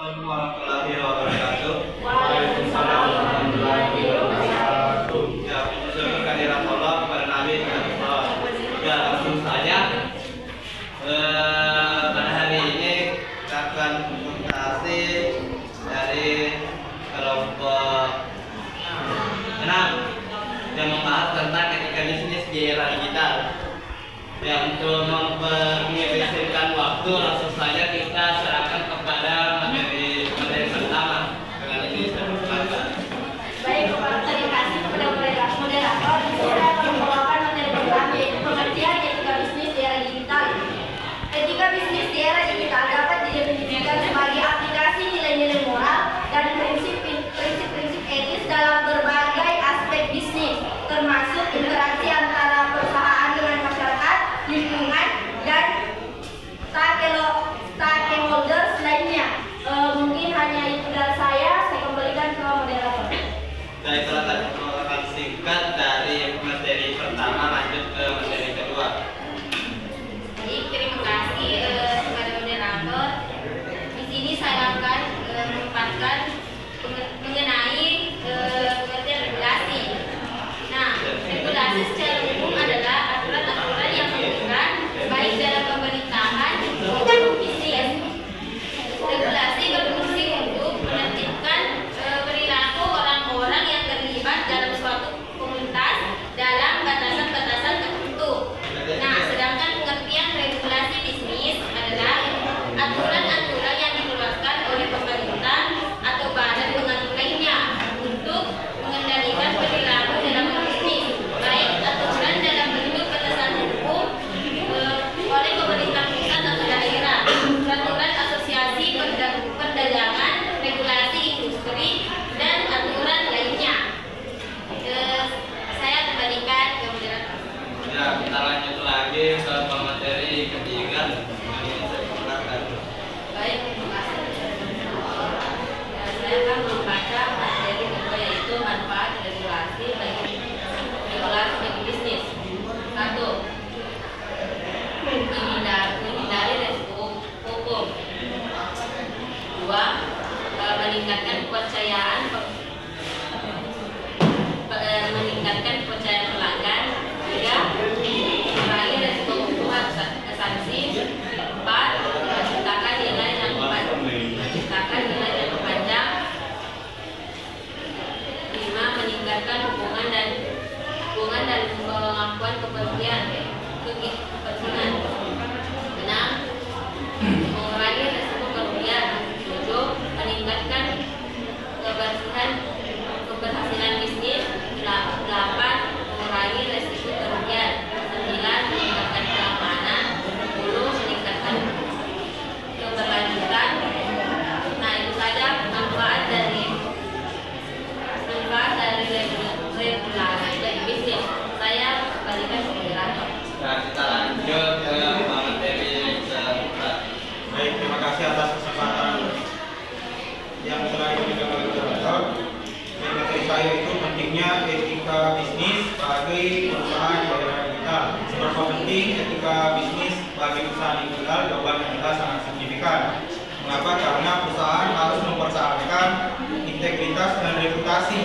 Assalamualaikum warahmatullahi wabarakatuh. Waalaikumsalam warahmatullahi wabarakatuh. Ya, puji kehadirat Allah kepada Nabi dan Allah. Ya, langsung saja. Pada hari ini kita akan presentasi dari kelompok 6 yang membahas tentang etika bisnis di era digital. Ya, untuk mengefisienkan waktu, langsung saja kita serahkan kepada materi pertama. Dengan ini saya persilakan. Baik, terima kasih kepada moderator. Saya akan membawakan materi pertama, yaitu pengertian etika bisnis di era digital. Etika bisnis di era digital dapat didefinisikan sebagai aplikasi nilai-nilai moral dan prinsip-prinsip etis dalam berbagai aspek bisnis, termasuk interaksi antara perusahaan dengan masyarakat, lingkungan, dan stakeholders lainnya. Mungkin hanya itu dari saya kembalikan ke moderator. Saya silakan penolakan singkat dari materi pertama lanjut ke materi kedua. Baik, terima kasih kepada moderator. Di sini saya akan menempatkan mengenai pengertian regulasi. Nah, regulasi secara umum adalah aturan-aturan yang memberikan baik dalam pemerintahan maupun bisnis. Regulasi berfungsi untuk menertibkan perilaku orang-orang yang terlibat dalam suatu komunitas dalam batasan-batasan tertentu. Nah, sedangkan pengertian regulasi bisnis adalah aturan-aturan yang dikeluarkan oleh pemerintah atau badan pengatur lainnya untuk mengendalikan perilaku dalam bisnis, baik aturan dalam bentuk batasan hukum oleh pemerintah pusat atau daerah, peraturan asosiasi perdagangan, regulasi industri, dan aturan lainnya. Saya kembalikan ke moderator. Ya, kita lanjut lagi ke materi ketiga. Ini saya persilakan. Baik, terima kasih. Saya akan membaca materi kedua, yaitu manfaat regulasi bagi bisnis. 1. Menghindari resiko hukum. 2. Meningkatkan kepercayaan pelanggan. 3. Mengurangi resiko hukum sanksi. 4. Menciptakan nilai yang terpanjang. 5. Meningkatkan hubungan dan pengakuan kepentingan. 6. Mengurangi resiko kerugian. 7. Meningkatkan keberhasilan bisnis. 8. Mengurangi resiko kerugian. 9. Meningkatkan keamanan. 10. Meningkatkan keberlanjutan. Nah, itu saja manfaat dari regulasi dari bisnis. Saya kembalikan ke moderator. Nah, kita lanjut ke materi selanjutnya. Baik, terima kasih atas kesempatan yang telah diberikan oleh moderator. Materi saya itu pentingnya etika bisnis bagi perusahaan di era digital. Seberapa penting etika bisnis bagi perusahaan digital? Jawabannya adalah sangat signifikan. Mengapa? Karena perusahaan harus mempertahankan integritas dan reputasi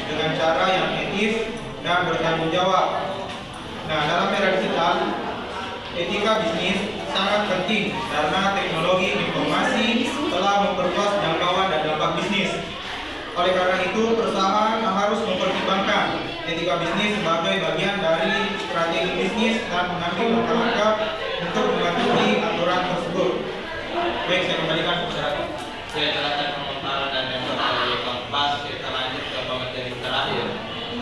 dengan cara yang etis dan bertanggung jawab. Nah, dalam era digital, etika bisnis sangat penting karena teknologi informasi telah memperluas jangkauan dan dampak bisnis. Oleh karena itu, perusahaan harus mempertimbangkan etika bisnis sebagai bagian dari strategi bisnis dan mengambil langkah-langkah untuk mematuhi aturan tersebut. Baik, saya kembalikan ke masyarakat. Saya silakan pemaparan dan dari Kompas. Kita lanjut ke materi terakhir.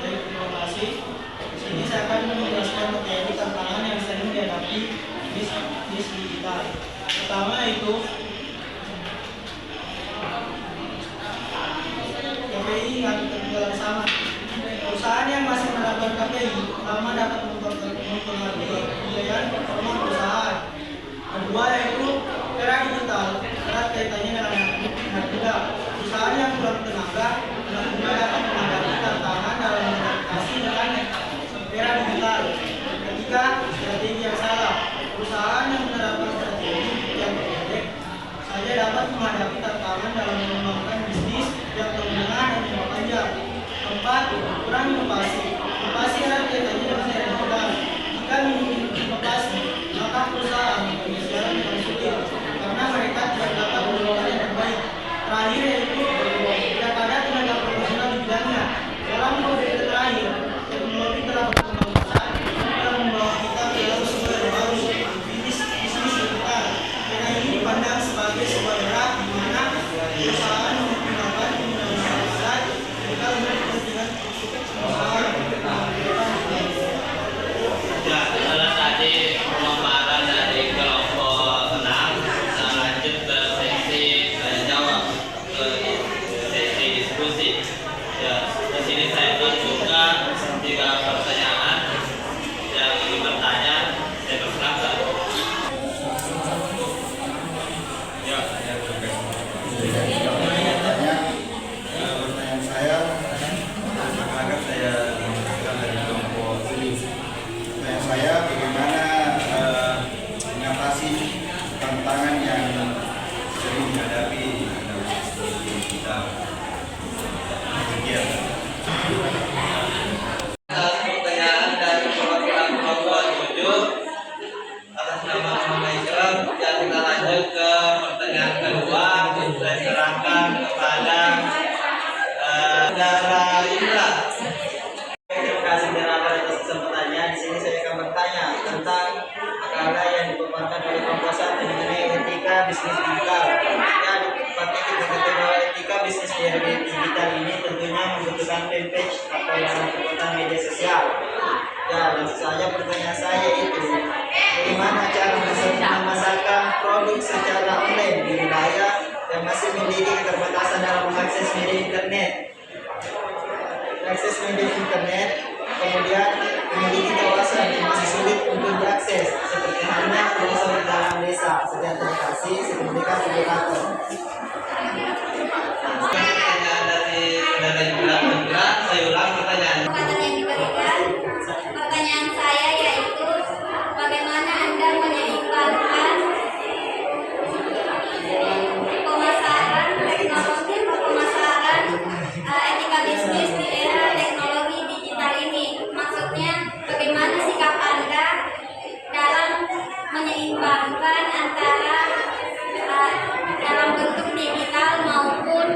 Baik, terima kasih. Di sini saya akan menjelaskan materi tantangan yang sering dihadapi bisnis digital. Pertama itu KPI yang terbilang sama. Perusahaan yang masih menerapkan KPI pertama dapat mempengaruhi pembiayaan performa perusahaan. Kedua yaitu era digital. Strategi dapat menghadapi tantangan dalam mengembangkan bisnis yang menengah dan jangka panjang. Keempat, kurang inovasi. Inovasi erat kaitannya dengan era digital. Jika memiliki inovasi, maka perusahaan berjalan dengan sulit karena mereka tidak dapat mengelola yang terbaik. Terakhir yaitu tidak ada tenaga profesional di bidangnya. Dalam periode terakhir, teknologi telah berkembang pesat dan membawa kita ke dalam sebuah era baru, bisnis digital. Era ini dipandang sebagai sebuah era di mana perusahaan menggunakan penggunaan alat digital untuk kepentingan perusahaan. Ya, setelah tadi pemaparan dari kelompok 6, kita lanjut ke sesi tanya jawab, ke sesi diskusi. Ya, di sini saya tunjukkan 3 pertanyaan yang ingin bertanya, saya persilakan. Ya, pertanyaan saya akan saya lanjutkan dari kelompok ini. Pertanyaan saya, bagaimana mengatasi tantangan yang sering dihadapi dalam teknologi digital? Sekian. Atas pertanyaan dari perwakilan kelompok 7 atas nama Muhammad Ikram, dan kita lanjut ke pertanyaan kedua. Saya serahkan kepada Saudara Indra. Terima kasih moderator atas kesempatannya. Di sini saya akan bertanya tentang makalah yang dipaparkan oleh kelompok 1 mengenai etika bisnis digital. Ya, dipakai kita ketahui bahwa etika bisnis di era digital ini tentunya membutuhkan fanpage atau yang berkaitan media sosial. Ya, langsung saja pertanyaan saya itu, bagaimana cara memasarkan produk secara online di wilayah yang masih memiliki keterbatasan dalam mengakses media internet? Akses media internet, kemudian memiliki kawasan yang masih sulit untuk diakses, seperti halnya pelosok dalam desa. Sekian, terima kasih. Saya komunikasi moderator. Pertanyaan dari Saudara Indra, saya ulang pertanyaan. Kesempatan yang diberikan, pertanyaan saya yaitu bagaimana Anda menyeimbangkan pemasaran teknologi atau pemasaran etika bisnis di era teknologi digital ini. Maksudnya bagaimana sikap Anda dalam menyeimbangkan antara dalam bentuk digital maupun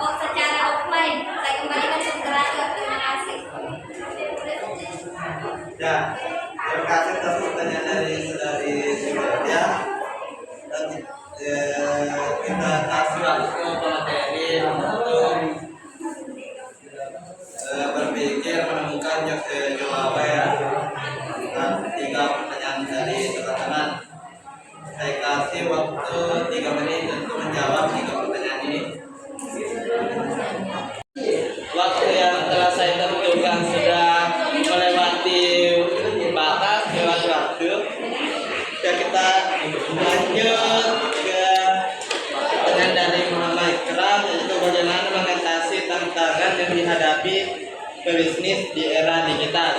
secara offline. Saya kembalikan ke moderator. Terima kasih. Ya, terima kasih atas pertanyaan dari Saudari Sylvia. Dan kita kasih waktu pemateri untuk berpikir menemukan jawaban ya. Dan 3 pertanyaan dari teman-teman. Saya kasih waktu 3 menit untuk menjawab 3 pertanyaan ini. Waktu yang telah saya tentukan sudah melewati batas lewat waktu. Ya, kita lanjut ke pertanyaan dari Muhammad Ikram, yaitu bagaimana mengatasi tantangan yang dihadapi pebisnis di era digital.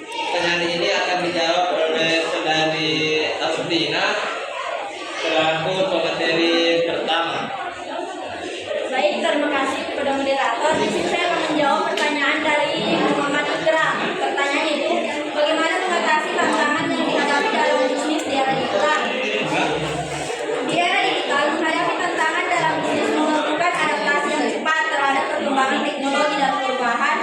Pertanyaan ini akan dijawab oleh Saudari Astina selaku pemateri pertama. Baik, terima kasih kepada moderator. Di sini saya akan menjawab pertanyaan dari Muhammad Ikram. Pertanyaan itu, bagaimana mengatasi tantangan yang dihadapi dalam bisnis di era digital? Di era digital, menghadapi tantangan dalam bisnis memerlukan adaptasi yang cepat terhadap perkembangan teknologi dan perubahan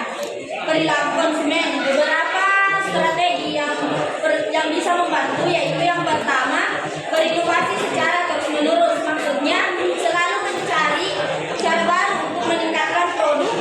perilaku konsumen. Beberapa strategi yang bisa membantu, yaitu yang pertama, berinovasi secara terus-menerus. Maksudnya selalu mencari cara baru untuk meningkatkan produk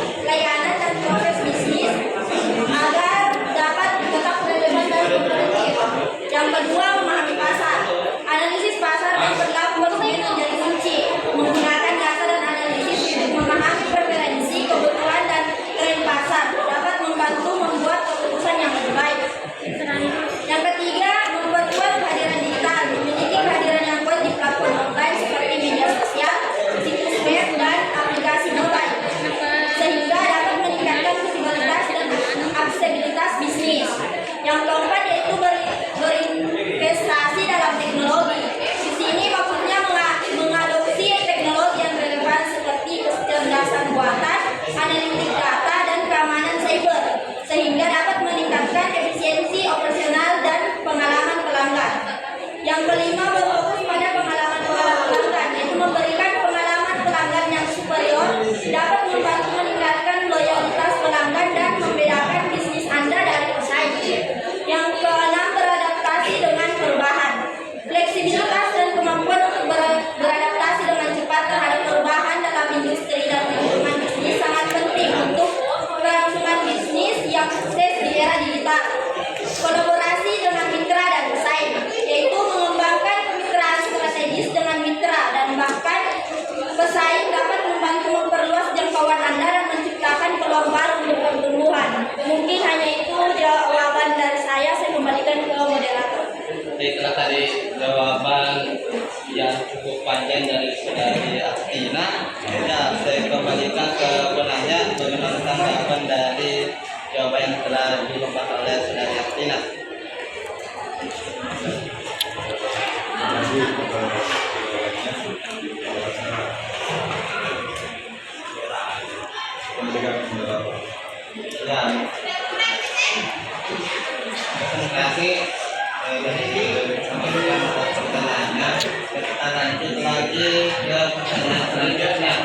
dari jawaban yang cukup panjang dari saudari Astina, ya saya kembalikan ke penanya bagaimana tanggapan dari jawaban yang telah dilombakan oleh saudari Astina. Terima kasih kepada pemberian moderator. Ya, terima kasih dari sampaikan pertanyaannya. Kita lanjut lagi ke pertanyaan selanjutnya.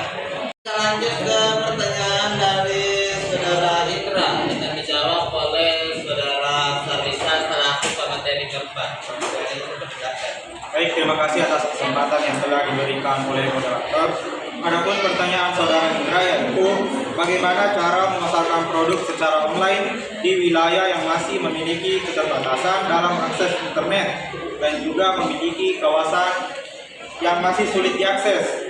Kita lanjut ke pertanyaan dari saudara Indra yang dijawab oleh saudara Sarisa selaku pemateri keempat. Baik, terima kasih atas kesempatan yang telah diberikan oleh moderator. Adapun pertanyaan saudara Indra yaitu bagaimana cara memasarkan produk secara online di wilayah yang masih memiliki keterbatasan dalam akses internet dan juga memiliki kawasan yang masih sulit diakses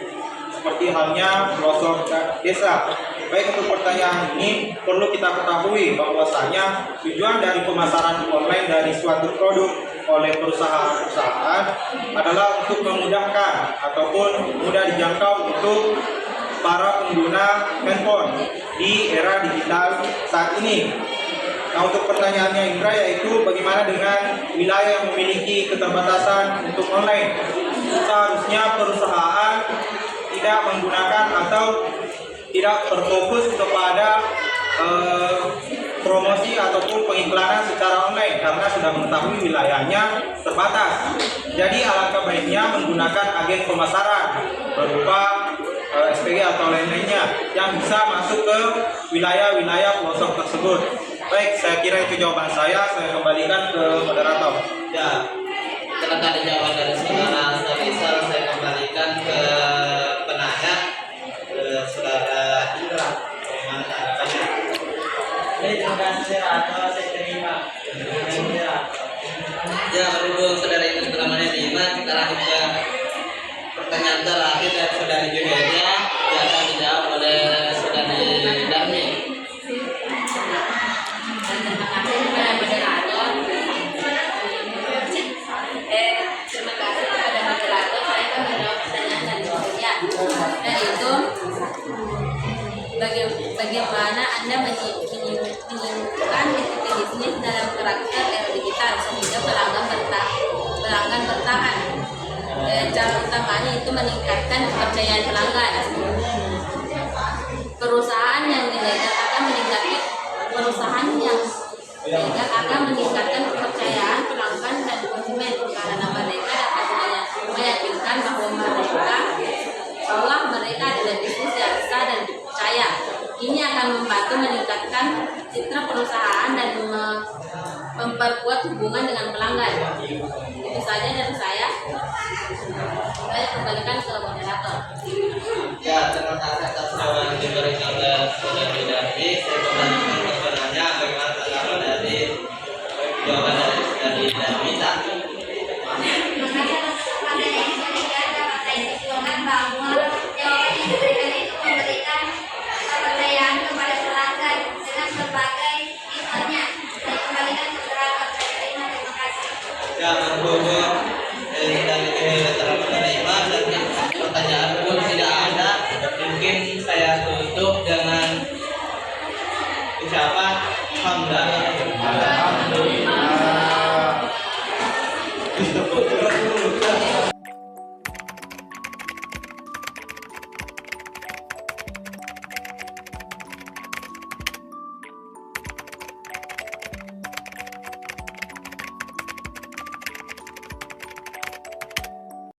seperti halnya pelosok desa. Baik, untuk pertanyaan ini perlu kita ketahui bahwasanya tujuan dari pemasaran online dari suatu produk oleh perusahaan-perusahaan adalah untuk memudahkan ataupun mudah dijangkau untuk para pengguna handphone di era digital saat ini. Nah, untuk pertanyaannya Indra yaitu bagaimana dengan wilayah yang memiliki keterbatasan untuk online? Seharusnya perusahaan tidak menggunakan atau tidak berfokus kepada promosi ataupun pengiklanan secara online karena sudah mengetahui wilayahnya terbatas. Jadi alangkah baiknya menggunakan agen pemasaran berupa SPG atau lain-lainnya yang bisa masuk ke wilayah-wilayah pelosok tersebut. Baik, saya kira itu jawaban saya kembalikan ke moderator. Ya, setelah tadi jawaban dari saudara Sarisa, saya kembalikan ke penanya, ke saudara Indra. Bagaimana tanggapannya? Saya terima. Ya, berhubung saudara Indra menerima, kita lanjut ke pertanyaan terakhir dari saudari Julia yang akan dijawab oleh saudari Darmi. Terima kasih kepada moderator. Terima kasih kepada moderator. Saya akan menjawab pertanyaan dari Julia, yaitu bagaimana Anda menyimpan entitas bisnis dalam karakter era digital sehingga pelanggan bertahan. Cara utamanya itu meningkatkan kepercayaan pelanggan. Perusahaan yang ilegal akan meningkatkan kepercayaan pelanggan dan konsumen karena mereka dapat meyakinkan bahwa mereka adalah bisnis yang sah dan dipercaya. Ini akan membantu meningkatkan citra perusahaan dan memperkuat hubungan dengan pelanggan. Itu saja dari saya. Saya kembalikan ke moderator.